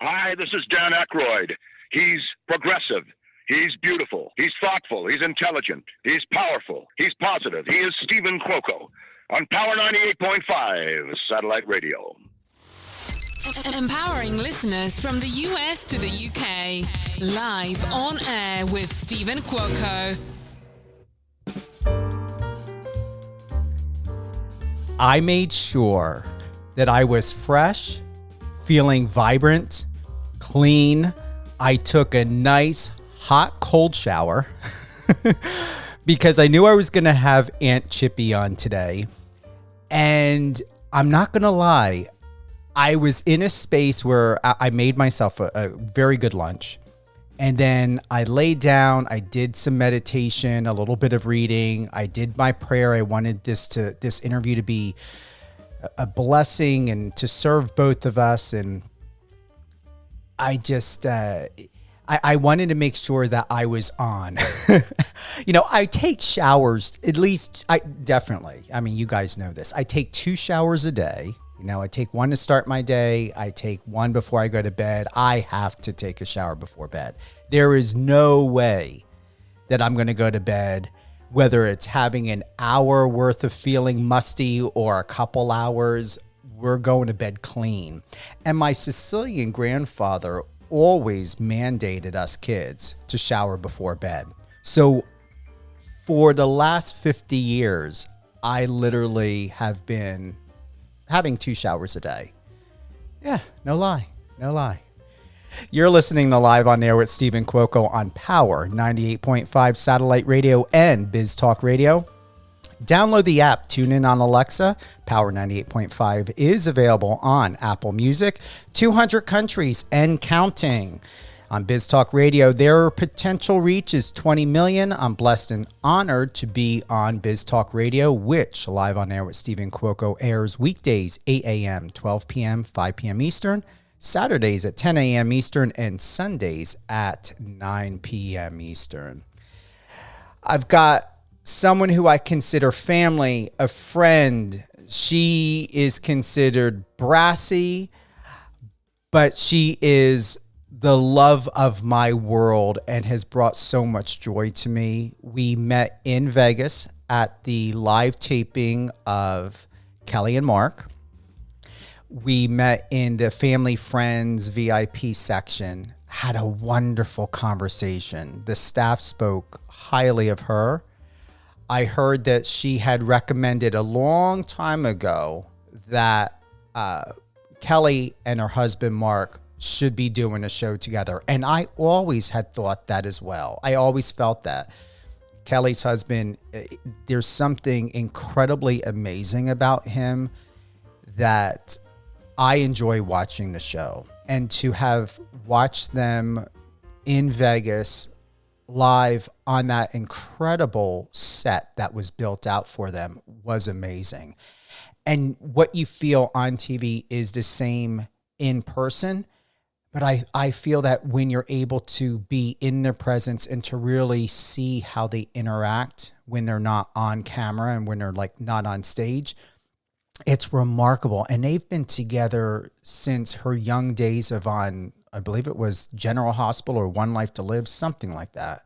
Hi, this is Dan Aykroyd. He's progressive. He's beautiful. He's thoughtful. He's intelligent. He's powerful. He's positive. He is Stephen Cuoco on Power 98.5 Satellite Radio. Empowering listeners from the US to the UK. Live on air with Stephen Cuoco. I made sure that I was fresh, feeling vibrant, clean. I took a nice hot cold shower because I knew I was going to have Aunt Chippy on today. And I'm not going to lie, I was in a space where I made myself a very good lunch. And then I laid down, I did some meditation, a little bit of reading. I did my prayer. I wanted this interview to be a blessing and to serve both of us. And I just, I wanted to make sure that I was on. I take showers, at least, definitely. I mean, you guys know this. I take 2 showers a day. I take one to start my day. I take one before I go to bed. I have to take a shower before bed. There is no way that I'm going to go to bed, whether it's having an hour worth of feeling musty or a couple hours, we're going to bed clean. And my Sicilian grandfather always mandated us kids to shower before bed. So for the last 50 years, I literally have been having 2 showers a day. Yeah, no lie. You're listening to Live on Air with Stephen Cuoco on Power 98.5 Satellite Radio and Biz Talk Radio. Download the app, tune in on Alexa. Power 98.5 is available on Apple Music, 200 countries and counting. On Biz Talk Radio, their potential reach is 20 million. I'm blessed and honored to be on Biz Talk Radio, which Live on Air with Stephen Cuoco airs weekdays 8 a.m., 12 p.m., 5 p.m. Eastern, Saturdays at 10 a.m. Eastern, and Sundays at 9 p.m. Eastern. I've got someone who I consider family, a friend. She is considered brassy, but she is the love of my world and has brought so much joy to me. We met in Vegas at the live taping of Kelly and Mark. We met in the family friends VIP section, had a wonderful conversation. The staff spoke highly of her. I heard that she had recommended a long time ago that Kelly and her husband, Mark, should be doing a show together. And I always had thought that as well. I always felt that. Kelly's husband, there's something incredibly amazing about him that I enjoy watching the show. And to have watched them in Vegas live on that incredible set that was built out for them was amazing. And what you feel on TV is the same in person. But I feel that when you're able to be in their presence and to really see how they interact when they're not on camera and when they're like not on stage, it's remarkable. And they've been together since her young days of on, I believe it was General Hospital or One Life to Live, something like that.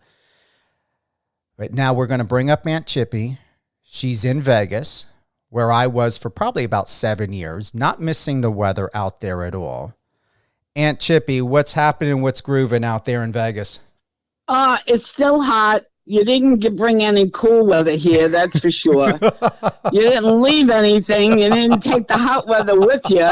But now we're going to bring up Aunt Chippy. She's in Vegas, where I was for probably about 7 years, not missing the weather out there at all. Aunt Chippy, what's happening? What's grooving out there in Vegas? It's still hot. You didn't bring any cool weather here, that's for sure. You didn't leave anything. You didn't take the hot weather with you.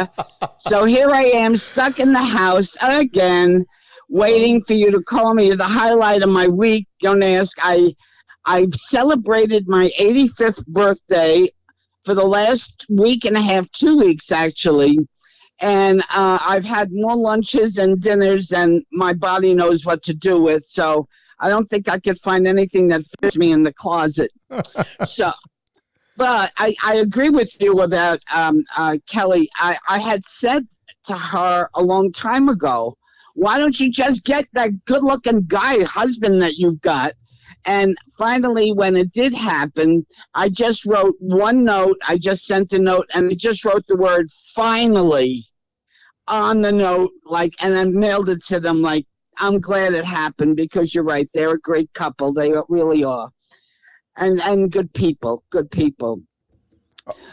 So here I am, stuck in the house again, waiting for you to call me. The highlight of my week, don't ask. I celebrated my 85th birthday for the last week and a half, 2 weeks actually. And I've had more lunches and dinners than my body knows what to do with. So I don't think I could find anything that fits me in the closet. But I agree with you about Kelly. I had said to her a long time ago, why don't you just get that good-looking guy husband that you've got? And finally, when it did happen, I just wrote one note. I just sent a note, and I just wrote the word finally on the note, like, and I mailed it to them, like, I'm glad it happened because you're right. They're a great couple. They really are. And good people, good people.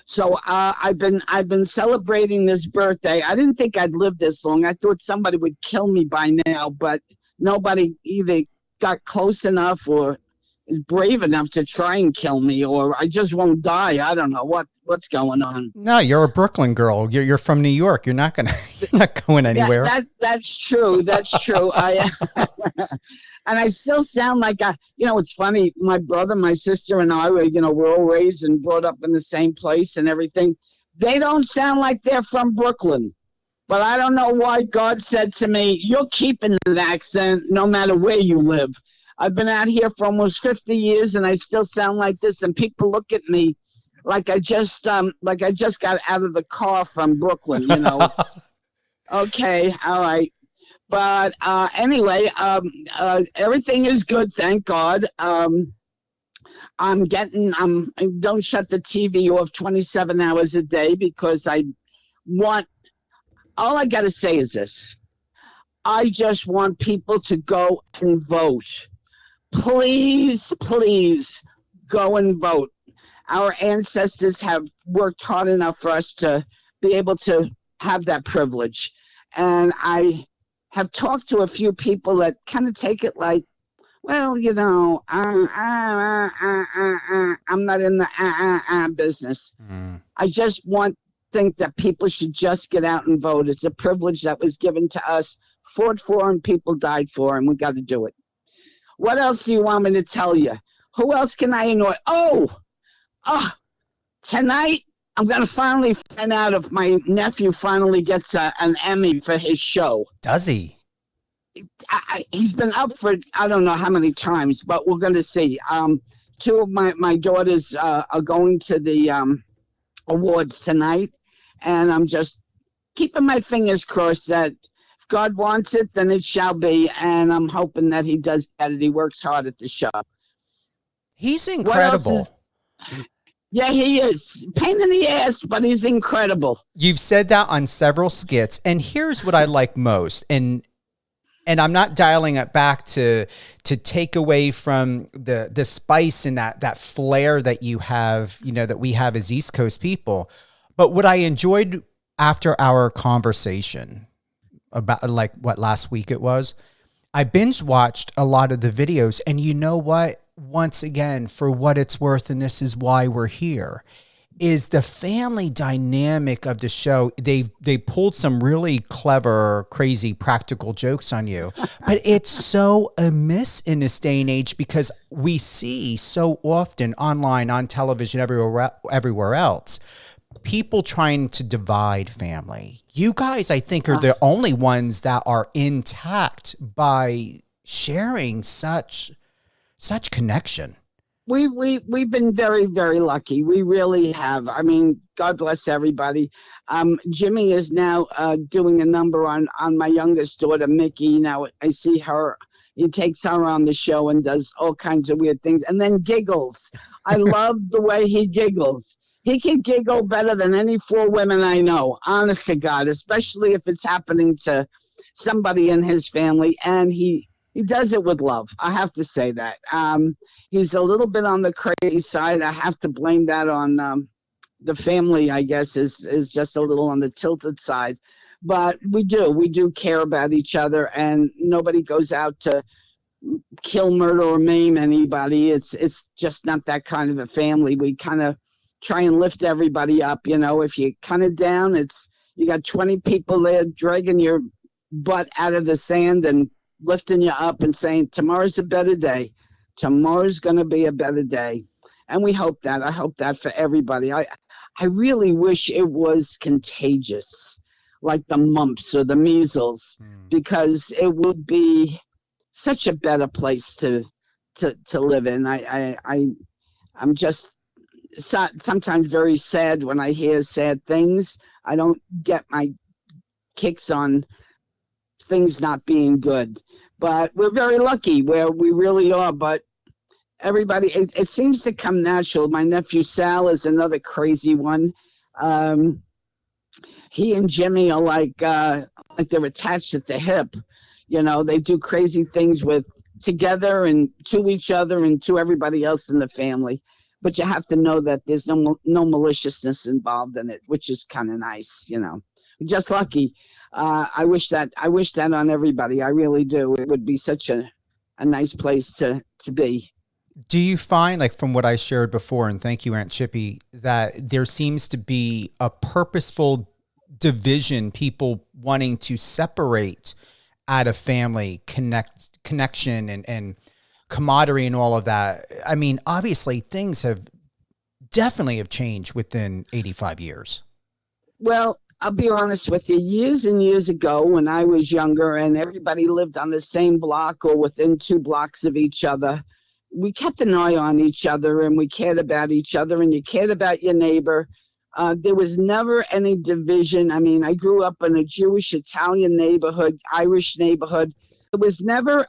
So I've been celebrating this birthday. I didn't think I'd live this long. I thought somebody would kill me by now, but nobody either got close enough or is brave enough to try and kill me, or I just won't die. I don't know what's going on. No, you're a Brooklyn girl. You're from New York. You're not going anywhere. That's true. That's true. I and I still sound like it's funny. My brother, my sister, and I were, we're all raised and brought up in the same place and everything. They don't sound like they're from Brooklyn, but I don't know why God said to me, "You're keeping that accent no matter where you live." I've been out here for almost 50 years, and I still sound like this. And people look at me like I just got out of the car from Brooklyn. Okay, all right. But anyway, everything is good, thank God. I don't shut the TV off 27 hours a day because all I got to say is this. I just want people to go and vote. Please, please go and vote. Our ancestors have worked hard enough for us to be able to have that privilege. And I have talked to a few people that kind of take it like, well, I'm not in the business. I just think that people should just get out and vote. It's a privilege that was given to us, fought for, and people died for, and we got to do it. What else do you want me to tell you? Who else can I annoy? Tonight I'm going to finally find out if my nephew finally gets an Emmy for his show. Does he? He's been up for I don't know how many times, but we're going to see. Two of my daughters are going to the awards tonight, and I'm just keeping my fingers crossed that if God wants it, then it shall be, and I'm hoping that he does that and he works hard at the show. He's incredible. Yeah, he is. Pain in the ass, but he's incredible. You've said that on several skits, and here's what I like most, and I'm not dialing it back to take away from the spice and that flair that you have, that we have as East Coast people. But what I enjoyed after our conversation about last week it was, I binge watched a lot of the videos, and you know what? Once again, for what it's worth, and this is why we're here, is the family dynamic of the show. They pulled some really clever, crazy practical jokes on you, but it's so amiss in this day and age because we see so often online, on television, everywhere else, people trying to divide family. You guys, I think, are the only ones that are intact by sharing such connection. We've been very, very lucky. We really have. I mean, God bless everybody. Jimmy is now doing a number on my youngest daughter, Mickey. Now I see her. He takes her on the show and does all kinds of weird things, and then giggles. I love the way he giggles. He can giggle better than any four women I know, honest to God, especially if it's happening to somebody in his family, and he does it with love. I have to say that. He's a little bit on the crazy side. I have to blame that on the family, I guess, is just a little on the tilted side. But we do care about each other, and nobody goes out to kill, murder, or maim anybody. It's just not that kind of a family. We kind of try and lift everybody up. If you're kind of down, you got 20 people there dragging your butt out of the sand and lifting you up and saying, tomorrow's a better day. Tomorrow's going to be a better day. And we hope that. I hope that for everybody. I really wish it was contagious, like the mumps or the measles, because it would be such a better place to live in. I'm just sometimes very sad when I hear sad things. I don't get my kicks on things not being good, but we're very lucky where we really are. But everybody, it seems to come natural. My nephew Sal is another crazy one. he and Jimmy are like they're attached at the hip. You know, they do crazy things with together and to each other and to everybody else in the family. But you have to know that there's no maliciousness involved in it, which is kind of nice. You know, just lucky. I wish that on everybody. I really do. It would be such a nice place to be. Do you find, like from what I shared before, and thank you, Aunt Chippy, that there seems to be a purposeful division, people wanting to separate out of family connection and camaraderie and all of that? I mean, obviously things have definitely changed within 85 years. Well, I'll be honest with you. Years and years ago, when I was younger and everybody lived on the same block or within 2 blocks of each other, we kept an eye on each other and we cared about each other, and you cared about your neighbor. There was never any division. I mean, I grew up in a Jewish, Italian neighborhood, Irish neighborhood. It was never,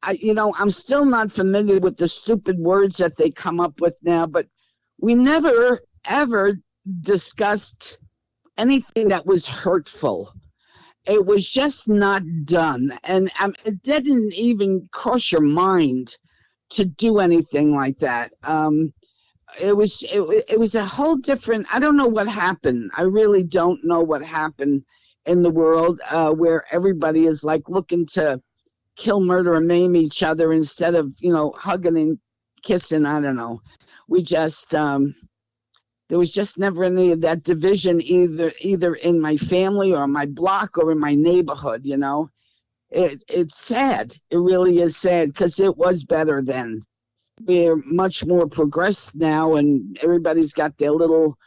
I'm still not familiar with the stupid words that they come up with now, but we never, ever discussed anything that was hurtful. It was just not done. And it didn't even cross your mind to do anything like that. It was a whole different, I don't know what happened. I really don't know what happened in the world where everybody is like looking to kill, murder, and maim each other instead of, hugging and kissing. I don't know. We just, there was just never any of that division either in my family or my block or in my neighborhood, It's sad. It really is sad because it was better then. We're much more progressed now, and everybody's got their little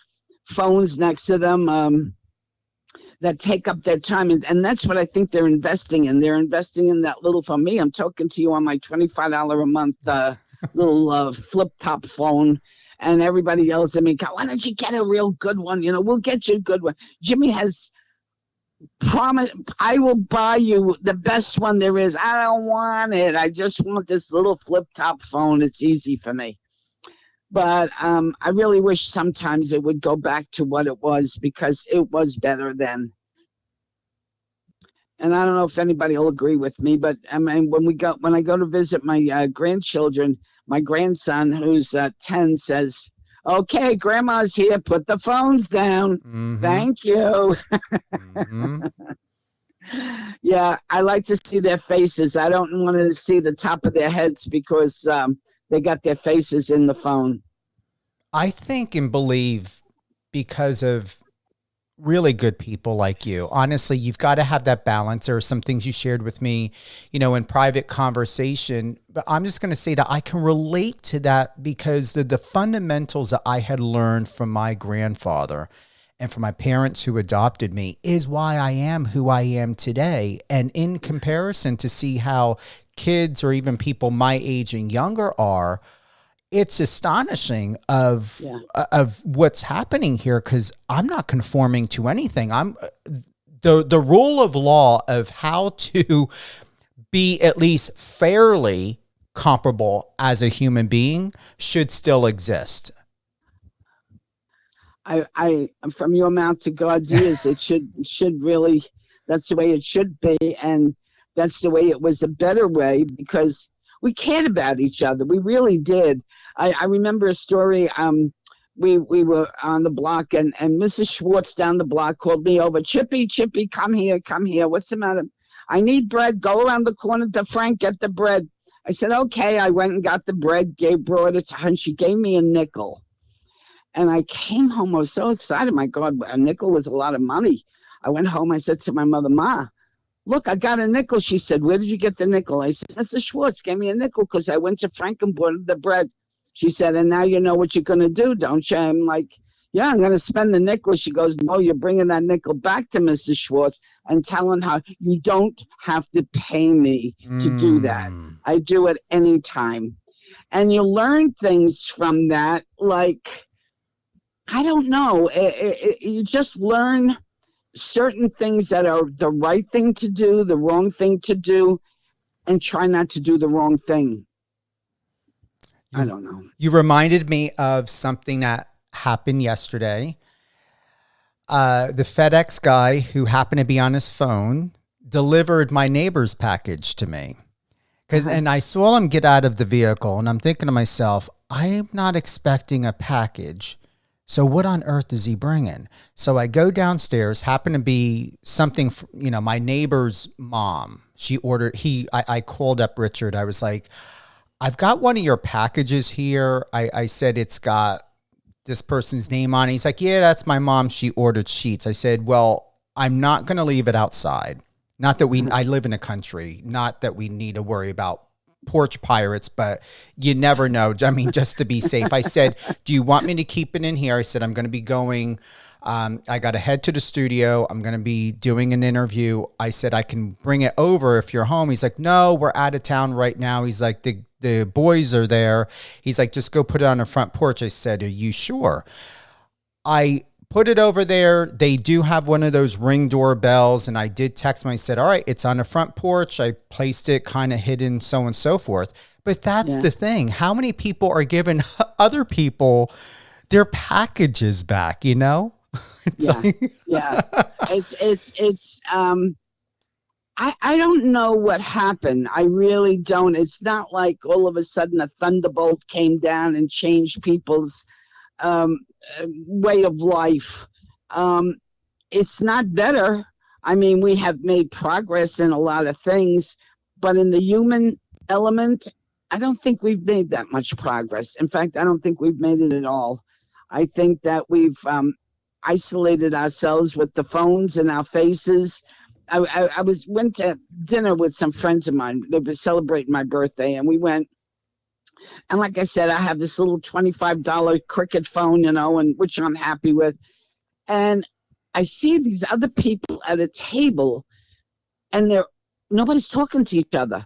phones next to them that take up their time. And that's what I think they're investing in. They're investing in that little, for me, I'm talking to you on my $25 a month little flip-top phone. And everybody else, why don't you get a real good one? We'll get you a good one. Jimmy has promised, I will buy you the best one there is. I don't want it. I just want this little flip-top phone. It's easy for me. But I really wish sometimes it would go back to what it was, because it was better then. And I don't know if anybody will agree with me, but when I go to visit my grandchildren, my grandson, who's 10, says, "Okay, Grandma's here. Put the phones down." Mm-hmm. Thank you. Mm-hmm. Yeah, I like to see their faces. I don't want to see the top of their heads because they got their faces in the phone. I think and believe, because of really good people like you, honestly, you've got to have that balance. There are some things you shared with me, in private conversation, but I'm just going to say that I can relate to that because the fundamentals that I had learned from my grandfather and from my parents who adopted me is why I am who I am today. And in comparison to see how kids or even people my age and younger are, it's astonishing of what's happening here, because I'm not conforming to anything. I'm the rule of law of how to be at least fairly comparable as a human being should still exist. I from your mouth to God's ears, it should really, that's the way it should be, and that's the way it was a better way, because we cared about each other. We really did. I remember a story. We were on the block, and Mrs. Schwartz down the block called me over. Chippy, come here. What's the matter? I need bread. Go around the corner to Frank, get the bread. I said, okay. I went and got the bread, brought it to her, and she gave me a nickel. And I came home. I was so excited. My God, a nickel was a lot of money. I went home. I said to my mother, Ma, look, I got a nickel. She said, where did you get the nickel? I said, Mrs. Schwartz gave me a nickel because I went to Frank and bought the bread. She said, and now you know what you're going to do, don't you? I'm like, yeah, I'm going to spend the nickel. She goes, no, you're bringing that nickel back to Mrs. Schwartz and telling her you don't have to pay me to do that. I do it anytime. And you learn things from that. Like, I don't know. You just learn certain things that are the right thing to do, the wrong thing to do, and try not to do the wrong thing. I don't know. You reminded me of something that happened yesterday. The FedEx guy who happened to be on his phone delivered my neighbor's package to me. And I saw him get out of the vehicle, and I'm thinking to myself, I'm not expecting a package. So what on earth is he bringing? So I go downstairs, happen to be something, my neighbor's mom. She ordered, I called up Richard. I was like, I've got one of your packages here. I said, it's got this person's name on it. He's like, yeah, that's my mom. She ordered sheets. I said, well, I'm not going to leave it outside. Not that I live in a country, not that we need to worry about porch pirates, but you never know. I mean, just to be safe. I said, do you want me to keep it in here? I said, I'm going to be going. I got to head to the studio. I'm going to be doing an interview. I said, I can bring it over if you're home. He's like, no, we're out of town right now. He's like, the boys are there. He's like, just go put it on the front porch. I said, are you sure? I put it over there. They do have one of those Ring doorbells. And I did text him. I said, all right, it's on the front porch. I placed it kind of hidden, so on and so forth. But that's the thing. How many people are giving other people their packages back, It's I don't know what happened. I really don't. It's not like all of a sudden a thunderbolt came down and changed people's way of life. It's not better. I mean, we have made progress in a lot of things, but in the human element, I don't think we've made that much progress. In fact, I don't think we've made it at all. I think that we've isolated ourselves with the phones in our faces. I went to dinner with some friends of mine. They were celebrating my birthday, and we went. And like I said, I have this little $25 Cricket phone, and which I'm happy with. And I see these other people at a table, and nobody's talking to each other.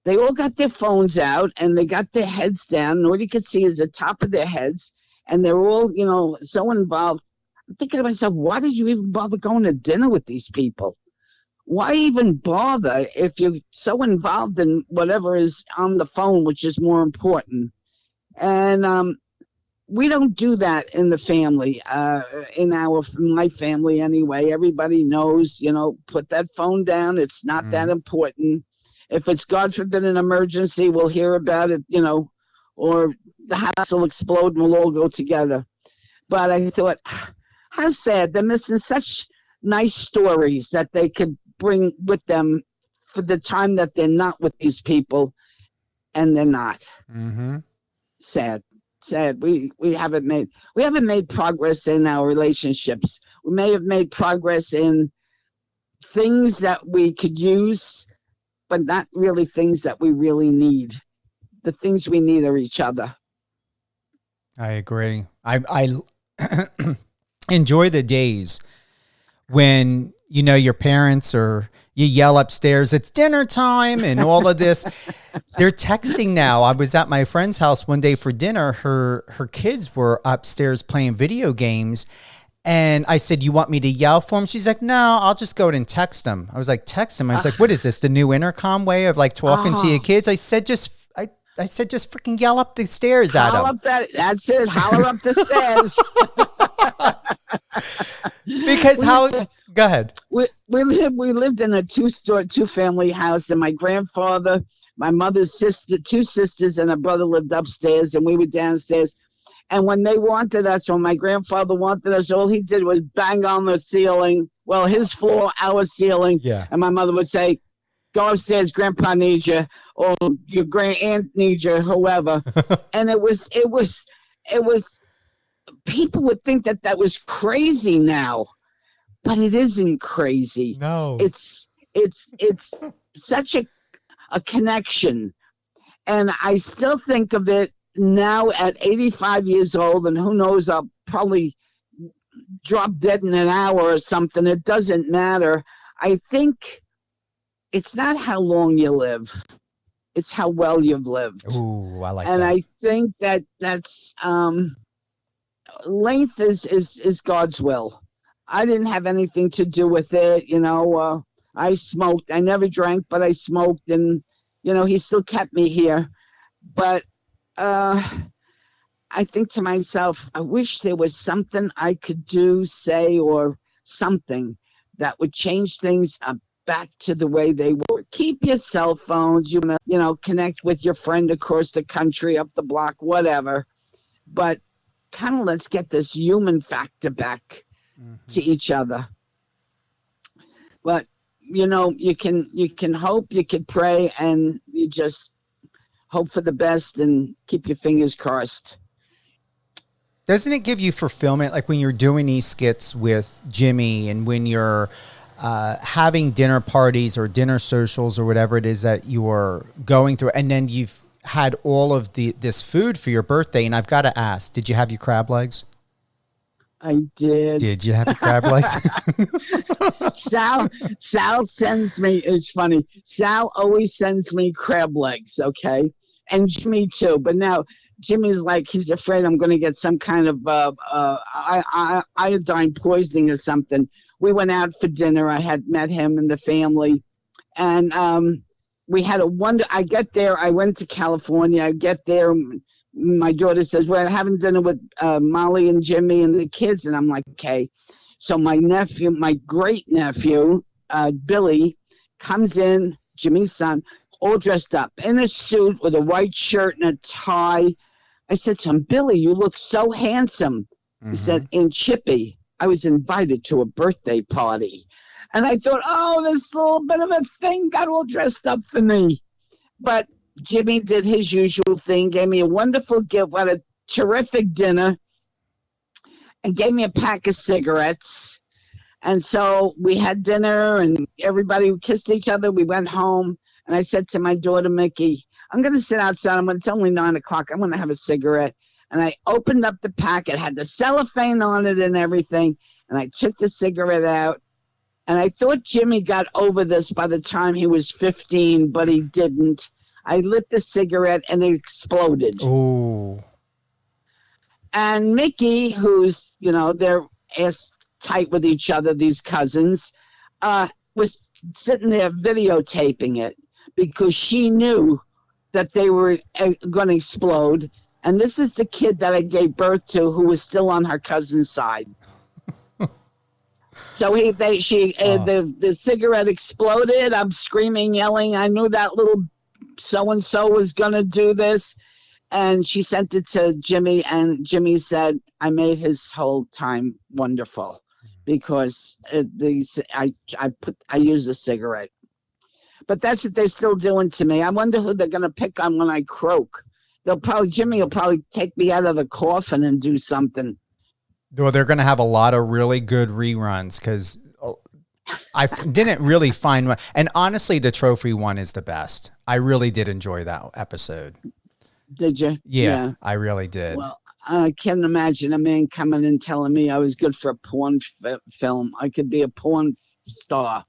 They all got their phones out, and they got their heads down, and all you could see is the top of their heads, and they're all, so involved. I'm thinking to myself, why did you even bother going to dinner with these people? Why even bother if you're so involved in whatever is on the phone, which is more important? And we don't do that in the family, in my family anyway. Everybody knows, put that phone down. It's not that important. If it's, God forbid, an emergency, we'll hear about it, or the house will explode and we'll all go together. But I thought, how sad. They're missing such nice stories that they could bring with them for the time that they're not with these people, and they're not. Sad. We haven't made progress in our relationships. We may have made progress in things that we could use, but not really things that we really need. The things we need are each other. I agree. I enjoy the days when your parents, or you yell upstairs, it's dinner time and all of this. They're texting now. I was at my friend's house one day for dinner. Her kids were upstairs playing video games. And I said, you want me to yell for them? She's like, no, I'll just go and text them. I was like, text them. I was like, what is this, the new intercom way of like talking to your kids? I said, just freaking yell up the stairs at them. That's it. Holler up the stairs. Because go ahead. We lived in a two-family house, and my grandfather, my mother's sister, two sisters, and a brother lived upstairs, and we were downstairs. And when my grandfather wanted us, all he did was bang on the ceiling. Well, his floor, our ceiling. Yeah. And my mother would say, go upstairs, Grandpa needs you, or your grand aunt needs you, whoever. And it was, people would think that was crazy now, but it isn't crazy. No. It's such a connection. And I still think of it now at 85 years old, and who knows, I'll probably drop dead in an hour or something. It doesn't matter. I think it's not how long you live. It's how well you've lived. Ooh, I like that. And I think that's length is God's will. I didn't have anything to do with it. I smoked. I never drank, but I smoked, and, he still kept me here. But I think to myself, I wish there was something I could do, say, or something that would change things back to the way they were. Keep your cell phones. You want to, connect with your friend across the country, up the block, whatever. But kind of let's get this human factor back to each other. But you can hope, you can pray, and you just hope for the best and keep your fingers crossed. Doesn't it give you fulfillment, like when you're doing these skits with Jimmy and when you're having dinner parties or dinner socials or whatever it is that you're going through, and then you've had all of this food for your birthday, and I've got to ask, did you have your crab legs? I did. Did you have your crab legs? Sal sends me, it's funny, Sal always sends me crab legs, okay? And Jimmy too, but now Jimmy's like, he's afraid I'm going to get some kind of iodine poisoning or something. We went out for dinner. I had met him and the family. And we had I get there. I went to California. I get there. My daughter says, we're having dinner with Molly and Jimmy and the kids. And I'm like, okay. So my great nephew, Billy, comes in, Jimmy's son, all dressed up in a suit with a white shirt and a tie. I said to him, Billy, you look so handsome. He said, in Chippy, I was invited to a birthday party. And I thought, oh, this little bit of a thing got all dressed up for me. But Jimmy did his usual thing, gave me a wonderful gift, what a terrific dinner, and gave me a pack of cigarettes. And so we had dinner and everybody kissed each other. We went home. And I said to my daughter, Mickey, I'm going to sit outside. It's only 9 o'clock. I'm going to have a cigarette. And I opened up the pack. It had the cellophane on it and everything. And I took the cigarette out. And I thought Jimmy got over this by the time he was 15, but he didn't. I lit the cigarette and it exploded. Oh. And Mickey, who's, they're ass tight with each other, these cousins, was sitting there videotaping it because she knew that they were going to explode. And this is the kid that I gave birth to who was still on her cousin's side. So the cigarette exploded. I'm screaming, yelling. I knew that little so-and-so was going to do this. And she sent it to Jimmy, and Jimmy said, I made his whole time wonderful because I used a cigarette. But that's what they're still doing to me. I wonder who they're going to pick on when I croak. Jimmy will probably take me out of the coffin and do something. Well, they're going to have a lot of really good reruns because I didn't really find one. And honestly, the trophy one is the best. I really did enjoy that episode. Did you? Yeah, I really did. Well, I can't imagine a man coming and telling me I was good for a porn film. I could be a porn star.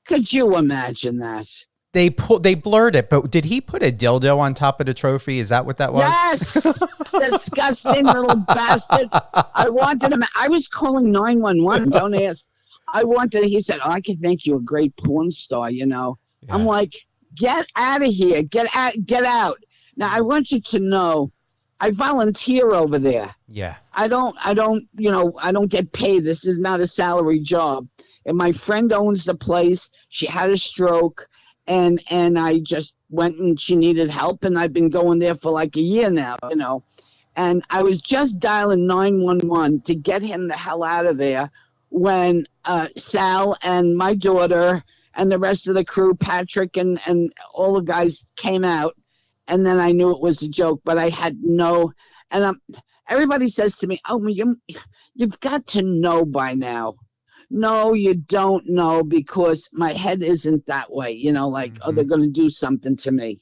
Could you imagine that? They blurred it, but did he put a dildo on top of the trophy? Is that what that was? Yes, disgusting little bastard. I wanted him. I was calling 911. Don't ask. He said, I could make you a great porn star, Yeah. I'm like, get out of here. Get out. Now, I want you to know, I volunteer over there. Yeah. I don't get paid. This is not a salary job. And my friend owns the place. She had a stroke. And I just went and she needed help. And I've been going there for like a year now, And I was just dialing 911 to get him the hell out of there when Sal and my daughter and the rest of the crew, Patrick and all the guys came out. And then I knew it was a joke, but I had everybody says to me, oh, you've got to know by now. No, you don't know because my head isn't that way, oh, they're going to do something to me.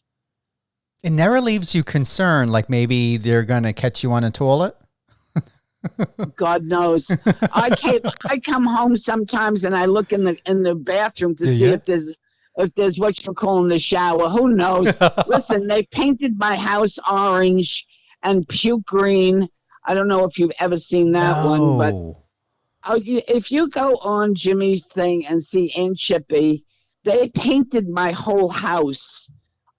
It never leaves you concerned, like maybe they're going to catch you on a toilet? God knows. I come home sometimes and I look in the bathroom to see if there's what you're calling the shower. Who knows? Listen, they painted my house orange and puke green. I don't know if you've ever seen that one, but if you go on Jimmy's thing and see Aunt Chippy, they painted my whole house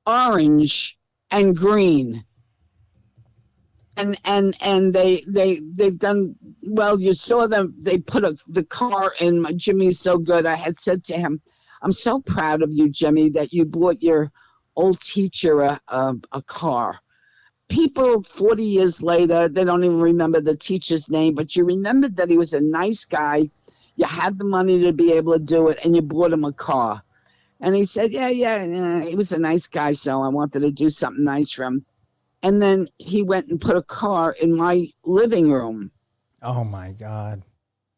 orange and green. and they've done well. You saw them. They put the car in. Jimmy's so good. I had said to him, "I'm so proud of you, Jimmy, that you bought your old teacher a car." People 40 years later, they don't even remember the teacher's name, but you remembered that he was a nice guy. You had the money to be able to do it, and you bought him a car. And he said, yeah, he was a nice guy, so I wanted to do something nice for him. And then he went and put a car in my living room. Oh, my God.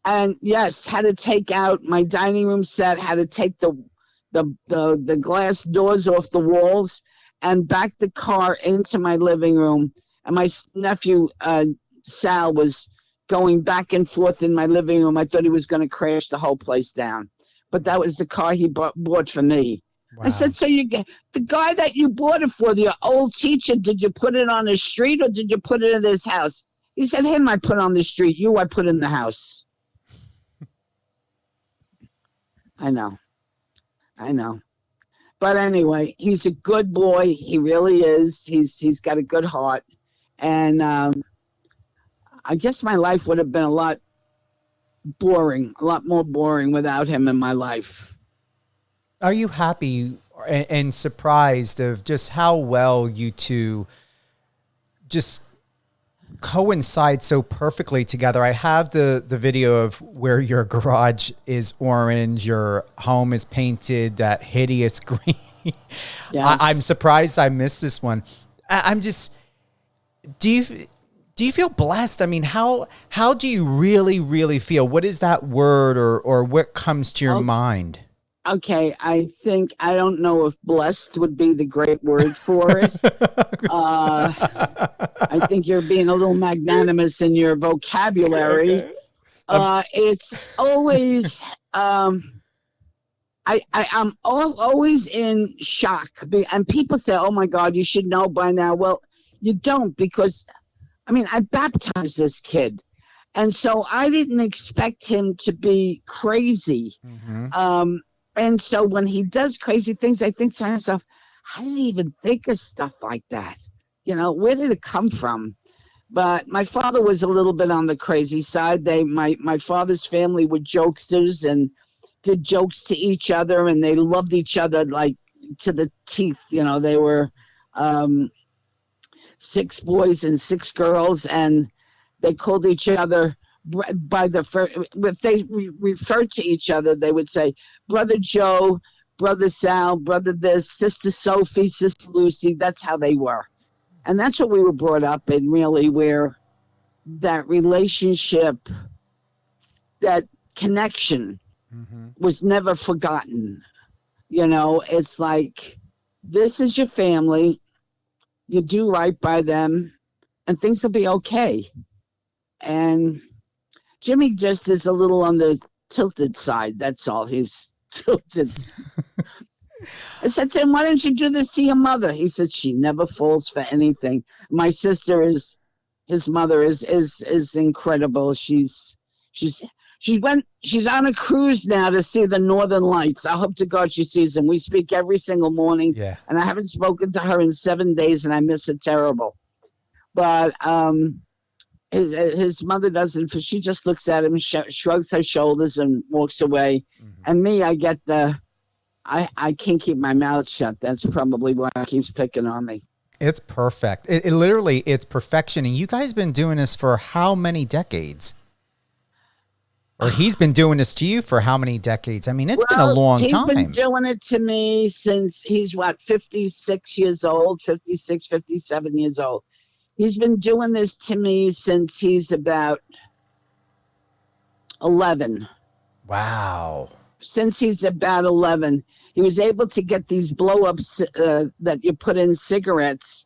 And yes, had to take out my dining room set, had to take the glass doors off the walls and back the car into my living room. And my nephew, Sal, was going back and forth in my living room. I thought he was going to crash the whole place down. But that was the car he bought for me. Wow. I said, so you get the guy that you bought it for, your old teacher, did you put it on the street or did you put it in his house? He said, him I put on the street, you I put in the house. I know. But anyway, he's a good boy. He really is. He's got a good heart. And I guess my life would have been a lot more boring without him in my life. Are you happy and surprised of just how well you two just coincide so perfectly together? I have the video of where your garage is orange, your home is painted that hideous green. Yes. I'm surprised I missed this one. I'm just, do you feel blessed? I mean, how do you really feel? What is that word or what comes to your mind? Okay, I don't know if blessed would be the great word for it. I think you're being a little magnanimous in your vocabulary. It's always, I'm always in shock. And people say, oh my God, you should know by now. Well, you don't, because, I baptized this kid. And so I didn't expect him to be crazy. Mm-hmm. And so when he does crazy things, I think to myself, I didn't even think of stuff like that. Where did it come from? But my father was a little bit on the crazy side. My father's family were jokesters and did jokes to each other, and they loved each other like to the teeth. They were 6 boys and 6 girls, and they called each other if they referred to each other, they would say, Brother Joe, Brother Sal, Brother this, Sister Sophie, Sister Lucy. That's how they were. And that's what we were brought up in, really, where that relationship, that connection was never forgotten. It's like, this is your family. You do right by them, and things will be okay. And Jimmy just is a little on the tilted side. That's all. He's tilted. I said to him, why don't you do this to your mother? He said, she never falls for anything. My sister his mother is incredible. She's on a cruise now to see the Northern Lights. I hope to God she sees them. We speak every single morning. Yeah. And I haven't spoken to her in 7 days, and I miss her terrible. But, his mother doesn't, for she just looks at him, shrugs her shoulders, and walks away. Mm-hmm. And me, I get I can't keep my mouth shut. That's probably why he keeps picking on me. It's perfect. It literally, it's perfection. And you guys been doing this for how many decades? Or he's been doing this to you for how many decades? It's been a long time. He's been doing it to me since he's 56 years old, 56, 57 years old. He's been doing this to me since he's about 11. Wow. Since he's about 11. He was able to get these blow-ups that you put in cigarettes,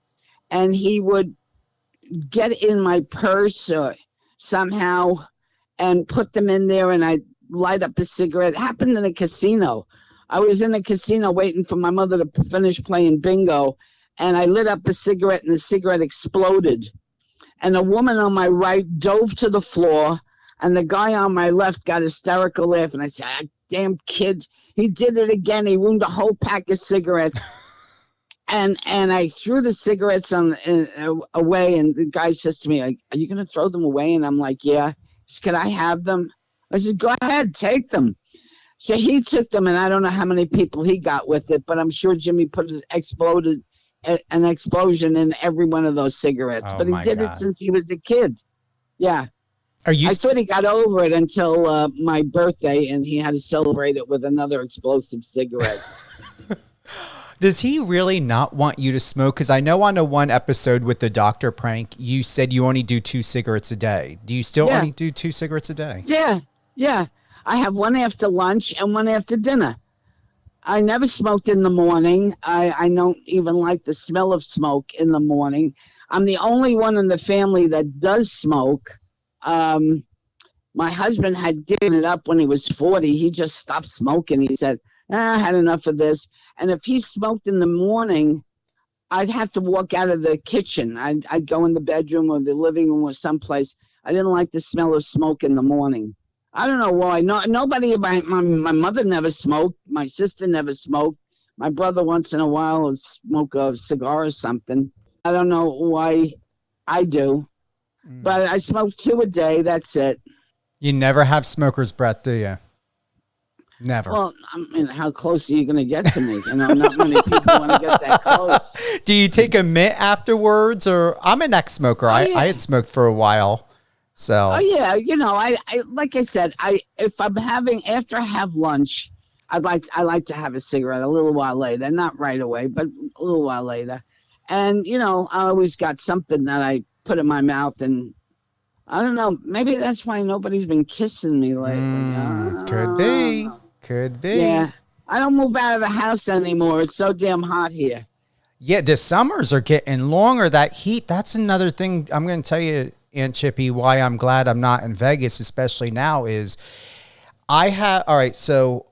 and he would get in my purse somehow and put them in there, and I'd light up a cigarette. It happened in a casino. I was in a casino waiting for my mother to finish playing bingo, and I lit up a cigarette, and the cigarette exploded. And a woman on my right dove to the floor, and the guy on my left got hysterical laugh. And I said, damn kid, he did it again. He ruined a whole pack of cigarettes. And I threw the cigarettes away, and the guy says to me, "Are you going to throw them away?" And I'm like, "Yeah." He said, "Can I have them?" I said, "Go ahead, take them." So he took them, and I don't know how many people he got with it, but I'm sure Jimmy put an explosion in every one of those cigarettes. Oh, But he my did God. it since he was a kid. Yeah. Are you? I thought he got over it until my birthday, and he had to celebrate it with another explosive cigarette. Does he really not want you to smoke? Because I know on the one episode with the doctor prank, you said you only do 2 cigarettes a day. Do you still Yeah. only do 2 cigarettes a day? Yeah. I have one after lunch and one after dinner. I never smoked in the morning. I don't even like the smell of smoke in the morning. I'm the only one in the family that does smoke. My husband had given it up when he was 40. He just stopped smoking. He said, I had enough of this. And if he smoked in the morning, I'd have to walk out of the kitchen. I'd go in the bedroom or the living room or someplace. I didn't like the smell of smoke in the morning. I don't know why. Nobody, my mother never smoked. My sister never smoked. My brother once in a while would smoke a cigar or something. I don't know why I do. But I smoke 2 a day. That's it. You never have smoker's breath, do you? Never. Well, I mean, how close are you going to get to me? Not many people want to get that close. Do you take a mint afterwards? Or I'm an ex-smoker. Oh, I yeah. had smoked for a while. So. Oh yeah, I like I said, if I'm having after I have lunch, I like to have a cigarette a little while later, not right away, but a little while later. And I always got something that I put in my mouth, and I don't know, maybe that's why nobody's been kissing me lately. Could be. Could be. Yeah. I don't move out of the house anymore. It's so damn hot here. Yeah, the summers are getting longer. That heat, that's another thing I'm going to tell you, Aunt Chippy, why I'm glad I'm not in Vegas, especially now, is all right, so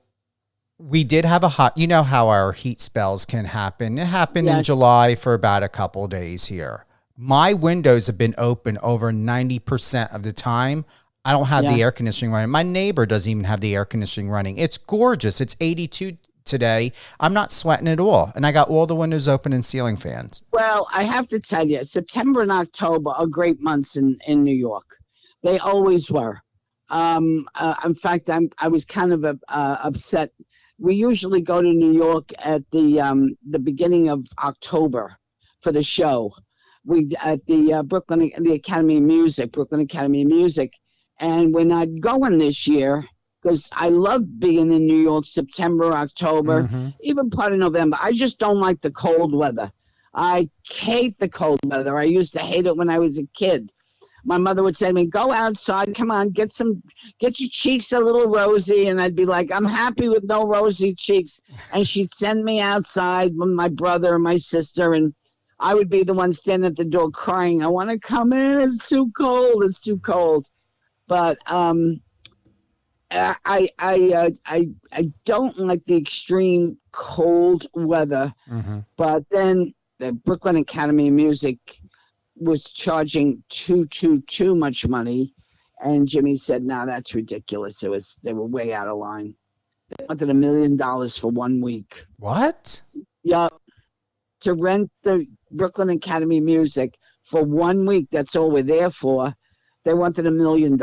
we did have a hot, how our heat spells can happen. It happened in Yes. July for about a couple of days here. My windows have been open over 90% of the time. I don't have the air conditioning running. My neighbor doesn't even have the air conditioning running. It's gorgeous. It's 82 today. I'm not sweating at all. And I got all the windows open and ceiling fans. Well, I have to tell you, September and October are great months in New York. They always were. In fact, I was kind of upset. We usually go to New York at the beginning of October for the show. We at the Brooklyn Academy of Music, and we're not going this year because I love being in New York September, October, even part of November. I just don't like the cold weather. I hate the cold weather. I used to hate it when I was a kid. My mother would say to me, "Go outside, come on, get your cheeks a little rosy." And I'd be like, "I'm happy with no rosy cheeks." And she'd send me outside with my brother and my sister, and I would be the one standing at the door crying, "I want to come in. It's too cold. It's too cold." But I don't like the extreme cold weather. But then the Brooklyn Academy of Music was charging too much money, and Jimmy said, "No, that's ridiculous." They were way out of line. They wanted $1 million for 1 week. What? Yeah, to rent the Brooklyn Academy of Music for 1 week. That's all we're there for. They wanted $1 million,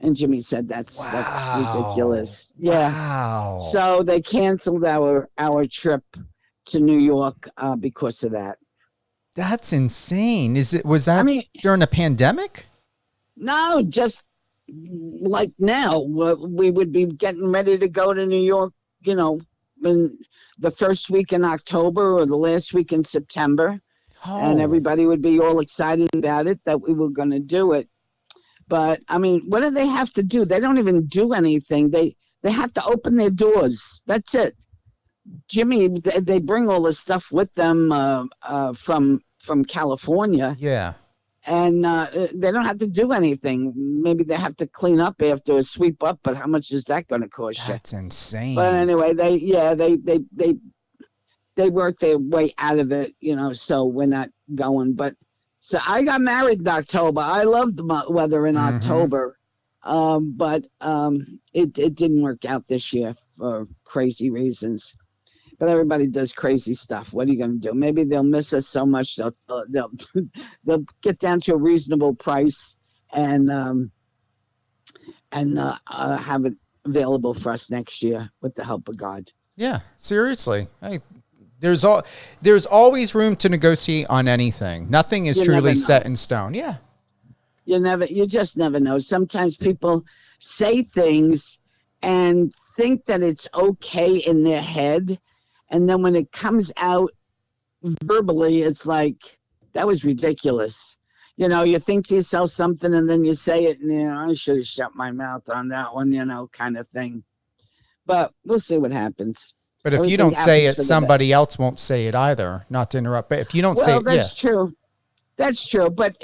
and Jimmy said, "That's ridiculous." Yeah. Wow. So they canceled our trip to New York because of that. That's insane. Was that during a pandemic? No, just like now, we would be getting ready to go to New York, in the first week in October or the last week in September. And everybody would be all excited about it, that we were going to do it. But, what do they have to do? They don't even do anything. They have to open their doors. That's it. Jimmy, they bring all this stuff with them from California. Yeah. And they don't have to do anything. Maybe they have to clean up after or sweep up, but how much is that going to cost you? That's insane. But anyway, they work their way out of it, so we're not going. But so I got married in October. I love the weather in October, but it didn't work out this year for crazy reasons. But everybody does crazy stuff. What are you going to do? Maybe they'll miss us so much they'll they'll get down to a reasonable price and have it available for us next year with the help of God. Yeah, seriously. Hey, there's always room to negotiate on anything. Nothing is truly set in stone. Yeah. You just never know. Sometimes people say things and think that it's okay in their head. And then when it comes out verbally, it's like, that was ridiculous. You think to yourself something and then you say it and, I should have shut my mouth on that one, kind of thing. But we'll see what happens. But if you don't say it, somebody else won't say it either. Not to interrupt, but if you don't say it, that's true. That's true. But,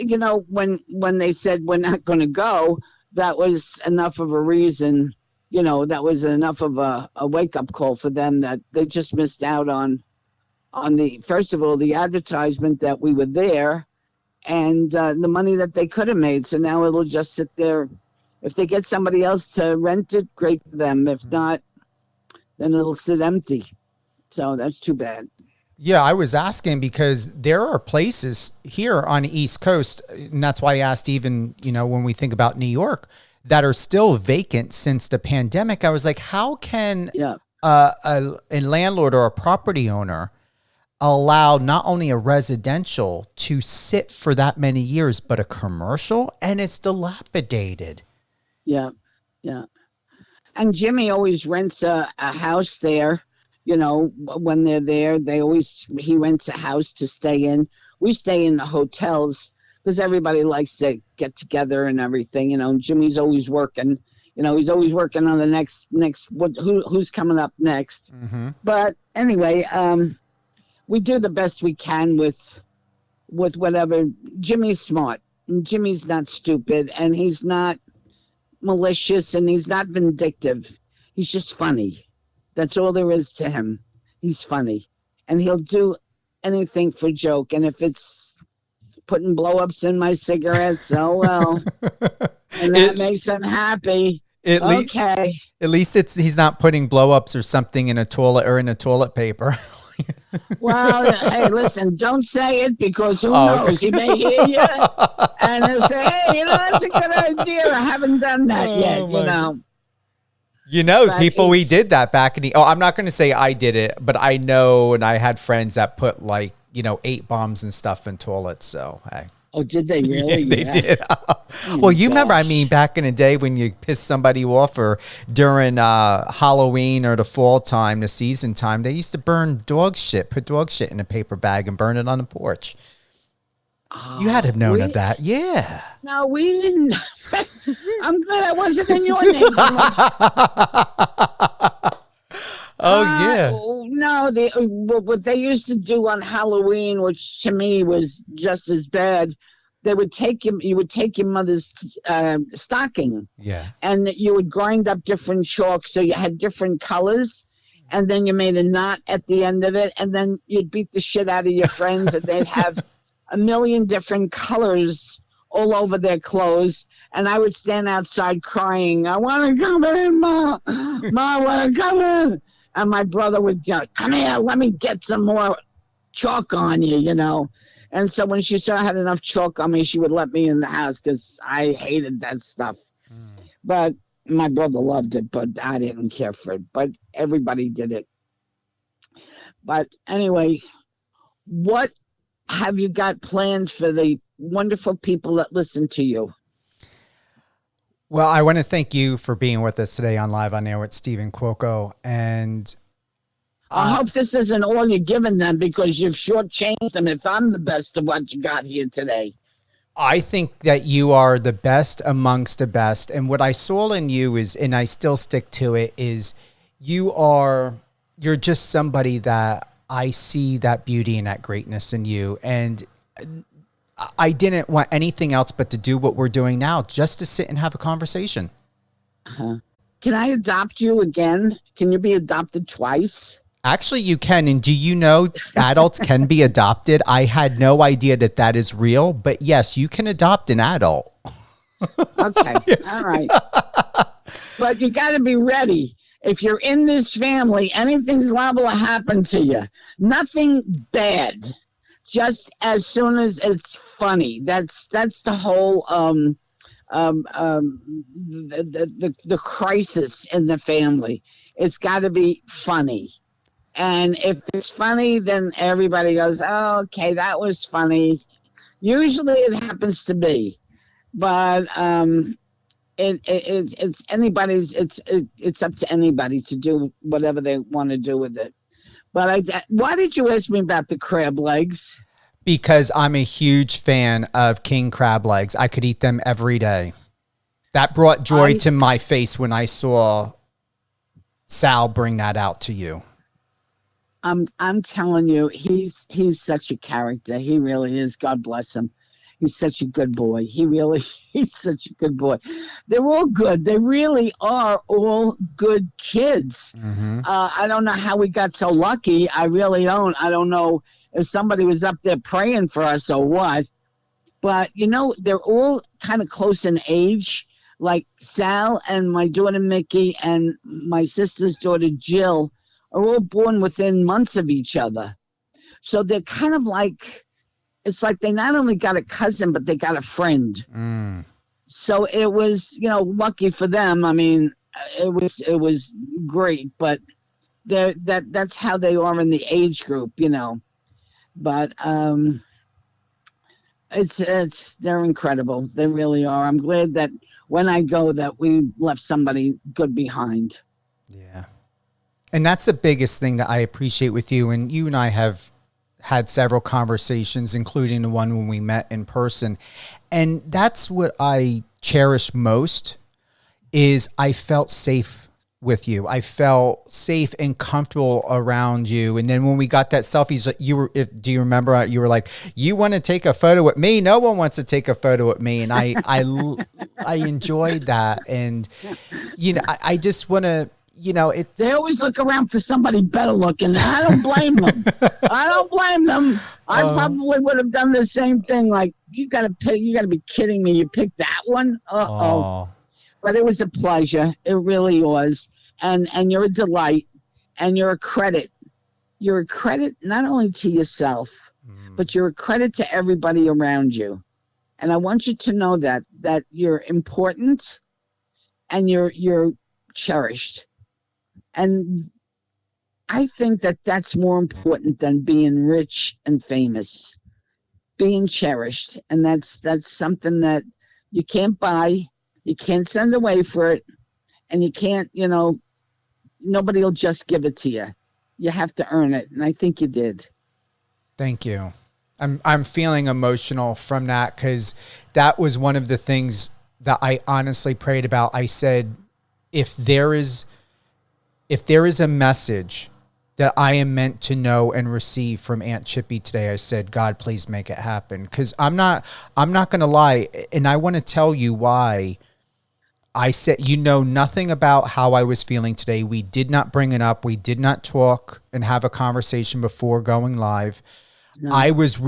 when they said we're not going to go, that was enough of a reason, that was enough of a wake-up call for them that they just missed out on first of all, the advertisement that we were there and the money that they could have made. So now it'll just sit there. If they get somebody else to rent it, great for them. If not, then it'll sit empty. So that's too bad. Yeah, I was asking because there are places here on the East Coast, and that's why I asked even, when we think about New York, that are still vacant since the pandemic. I was like, how can a landlord or a property owner allow not only a residential to sit for that many years, but a commercial, and it's dilapidated? Yeah, yeah. And Jimmy always rents a house there. When they're there, he rents a house to stay in. We stay in the hotels because everybody likes to get together and everything, and Jimmy's always working. He's always working on the next who's coming up next. Mm-hmm. But anyway, we do the best we can with whatever. Jimmy's smart. And Jimmy's not stupid, and he's not malicious, and he's not vindictive. He's just funny. That's all there is to him. He's funny, and he'll do anything for joke. And if it's putting blow-ups in my cigarettes, oh well, and that makes him happy. At least he's not putting blow-ups or something in a toilet or in a toilet paper. Well, hey, listen, don't say it because who knows? He may hear you and he'll say, hey, that's a good idea. I haven't done that yet, But people, we did that back in the... I'm not going to say I did it, but I know, and I had friends that put 8 bombs and stuff in toilets, so hey. Oh, did they really? Yeah, they did. Well, you remember, back in the day when you pissed somebody off or during Halloween or the fall time, the season time, they used to put dog shit in a paper bag and burn it on the porch. Oh, you had to have known of that. Yeah. No, we didn't. I'm glad I wasn't in your neighborhood. Yeah. No, what they used to do on Halloween, which to me was just as bad, you would take your mother's stocking. Yeah. And you would grind up different chalk so you had different colors. And then you made a knot at the end of it. And then you'd beat the shit out of your friends and they'd have a million different colors all over their clothes. And I would stand outside crying, I want to come in, Ma. Ma, I want to come in. And my brother would come here, let me get some more chalk on you, And so when she saw I had enough chalk on me, she would let me in the house because I hated that stuff. But my brother loved it, but I didn't care for it. But everybody did it. But anyway, what have you got planned for the wonderful people that listen to you? Well, I want to thank you for being with us today on Live on Air with Stephen Cuoco. And I hope this isn't all you're giving them because you've shortchanged them if I'm the best of what you got here today. I think that you are the best amongst the best. And what I saw in you is, and I still stick to it, is you're just somebody that I see that beauty and that greatness in you. And I didn't want anything else but to do what we're doing now, just to sit and have a conversation. Uh-huh. Can I adopt you again? Can you be adopted twice? Actually, you can. And do you know adults can be adopted? I had no idea that is real. But yes, you can adopt an adult. Okay. Yes. All right. But you got to be ready. if you're in this family, anything's liable to happen to you. Nothing bad. Just as soon as it's funny. That's the whole the crisis in the family. It's got to be funny. And if it's funny, then everybody goes, oh, okay, that was funny. Usually it happens to be, but it's anybody's. It's up to anybody to do whatever they want to do with it. But why did you ask me about the crab legs? Because I'm a huge fan of king crab legs. I could eat them every day. That brought joy to my face when I saw Sal bring that out to you. I'm telling you, he's such a character. He really is. God bless him. He's such a good boy. He's such a good boy. They're all good. They really are all good kids. Mm-hmm. I don't know how we got so lucky. I really don't. I don't know if somebody was up there praying for us or what. But, they're all kind of close in age. Like Sal and my daughter Mickey and my sister's daughter Jill are all born within months of each other. So they're kind of like, it's like they not only got a cousin, but they got a friend. Mm. So it was, lucky for them. I mean, it was great, but that's how they are in the age group, But they're incredible. They really are. I'm glad that when I go that we left somebody good behind. Yeah. And that's the biggest thing that I appreciate with you. And you and I have had several conversations, including the one when we met in person. And that's what I cherish most is I felt safe with you. I felt safe and comfortable around you. And then when we got that selfies, do you remember? You were like, "You want to take a photo with me? No one wants to take a photo with me." And I enjoyed that. And I just want to. They always look around for somebody better looking. I don't blame them. I probably would have done the same thing. Like, you gotta be kidding me. You picked that one? Uh-oh. But it was a pleasure. It really was. And you're a delight and you're a credit. You're a credit not only to yourself, but you're a credit to everybody around you. And I want you to know that you're important and you're cherished. And I think that that's more important than being rich and famous, being cherished. And that's something that you can't buy, you can't send away for it, and you can't, nobody will just give it to you. You have to earn it. And I think you did. Thank you. I'm feeling emotional from that because that was one of the things that I honestly prayed about. I said, if there is a message that I am meant to know and receive from Aunt Chippy today, I said, God, please make it happen. Because I'm not going to lie. And I want to tell you why I said, nothing about how I was feeling today. We did not bring it up. We did not talk and have a conversation before going live. No. I was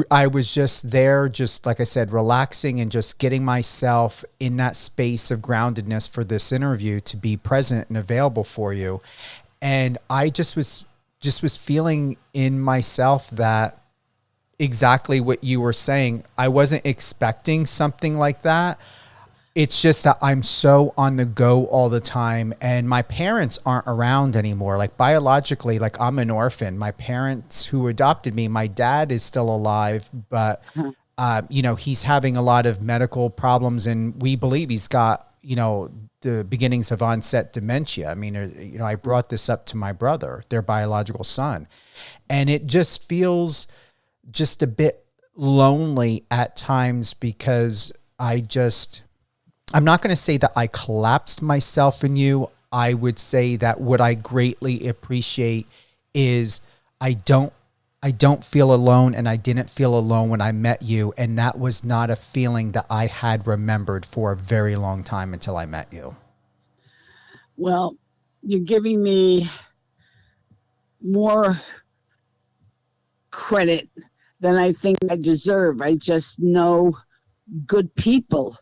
just there, just like I said, relaxing and just getting myself in that space of groundedness for this interview to be present and available for you. And I just was feeling in myself that exactly what you were saying. I wasn't expecting something like that. It's just that I'm so on the go all the time, and my parents aren't around anymore. Like, biologically, like, I'm an orphan. My parents who adopted me, my dad is still alive, but he's having a lot of medical problems, and we believe he's got, the beginnings of onset dementia. I mean, I brought this up to my brother, their biological son, and it just feels just a bit lonely at times because I'm not going to say that I collapsed myself in you. I would say that what I greatly appreciate is I don't feel alone, and I didn't feel alone when I met you. And that was not a feeling that I had remembered for a very long time until I met you. Well, you're giving me more credit than I think I deserve. I just know good people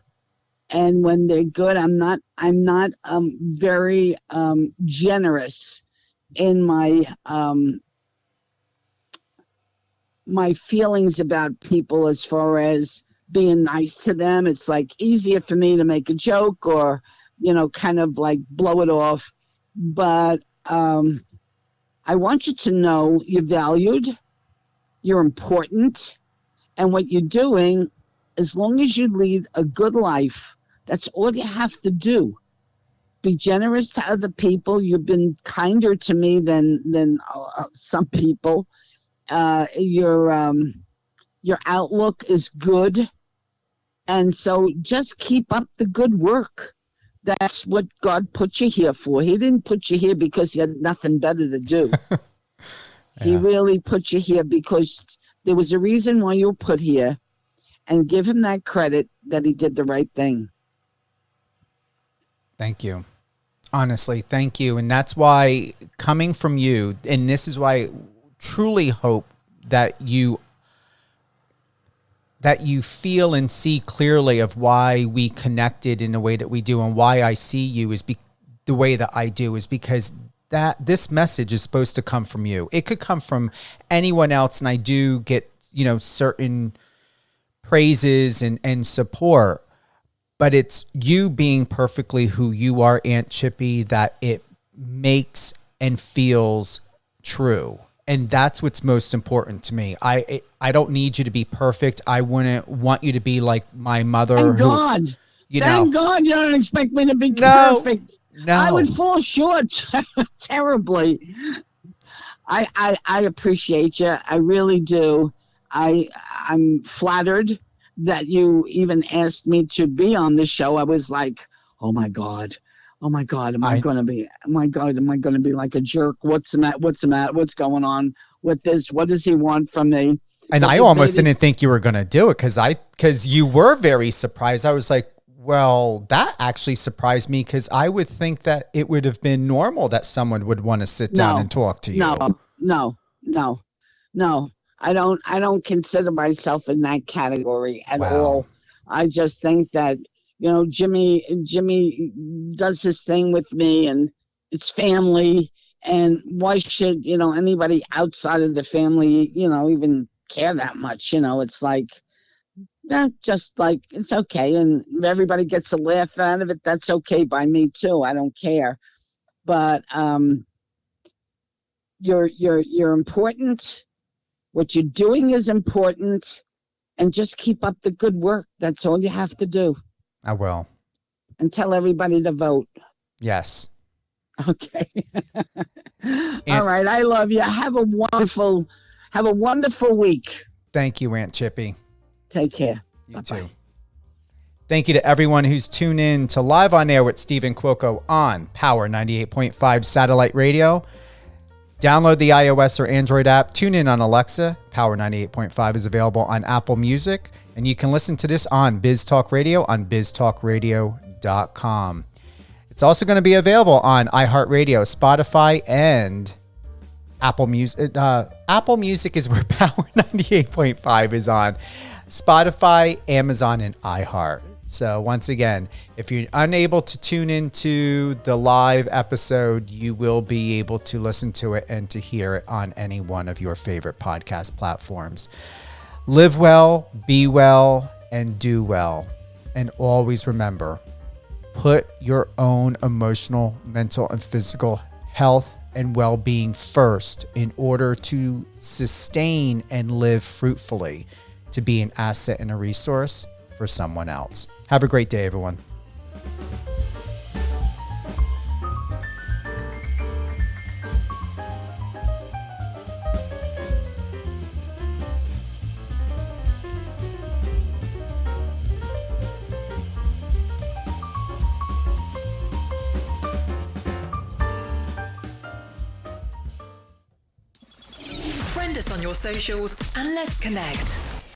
And when they're good, I'm not very generous in my feelings about people as far as being nice to them. It's like easier for me to make a joke or, kind of like blow it off. But I want you to know you're valued, you're important, and what you're doing, as long as you lead a good life, that's all you have to do. Be generous to other people. You've been kinder to me than some people. Your outlook is good, and so just keep up the good work. That's what God put you here for. He didn't put you here because he had nothing better to do. Yeah. He really put you here because there was a reason why you were put here, and give him that credit that he did the right thing. Thank you. Honestly, thank you. And that's why, coming from you, and this is why I truly hope that you feel and see clearly of why we connected in the way that we do, and why I see you the way that I do is because that this message is supposed to come from you. It could come from anyone else, and I do get, certain praises and support, but it's you being perfectly who you are, Aunt Chippy, that it makes and feels true. And that's what's most important to me. I don't need you to be perfect. I wouldn't want you to be like my mother. Thank God. Thank God you don't expect me to be perfect. No. I would fall short terribly. I appreciate you. I really do. I'm flattered that you even asked me to be on the show. I was like, oh my God, am I going to be like a jerk? What's the matter? What's going on with this? What does he want from me? And I almost didn't think you were going to do it because you were very surprised. I was like, well, that actually surprised me, because I would think that it would have been normal that someone would want to sit down and talk to you. No. I don't consider myself in that category at all. I just think that, Jimmy does his thing with me, and it's family. And why should, anybody outside of the family, even care that much? It's like, just like, it's okay. And if everybody gets a laugh out of it, that's okay by me too. I don't care. But you're important. What you're doing is important, and just keep up the good work. That's all you have to do. I will. And tell everybody to vote. Yes. Okay. All right. I love you. Have a wonderful week. Thank you, Aunt Chippy. Take care. You Bye-bye. Too. Thank you to everyone who's tuned in to Live on Air with Stephen Cuoco on Power 98.5 Satellite Radio. Download the iOS or Android app. Tune in on Alexa. Power 98.5 is available on Apple Music. And you can listen to this on Biz Talk Radio on biztalkradio.com. It's also going to be available on iHeartRadio, Spotify, and Apple Music. Apple Music is where Power 98.5 is on. Spotify, Amazon, and iHeart. So once again, if you're unable to tune into the live episode, you will be able to listen to it and to hear it on any one of your favorite podcast platforms. Live well, be well, and do well. And always remember, put your own emotional, mental, and physical health and well-being first in order to sustain and live fruitfully, to be an asset and a resource for someone else. Have a great day, everyone. Friend us on your socials and let's connect.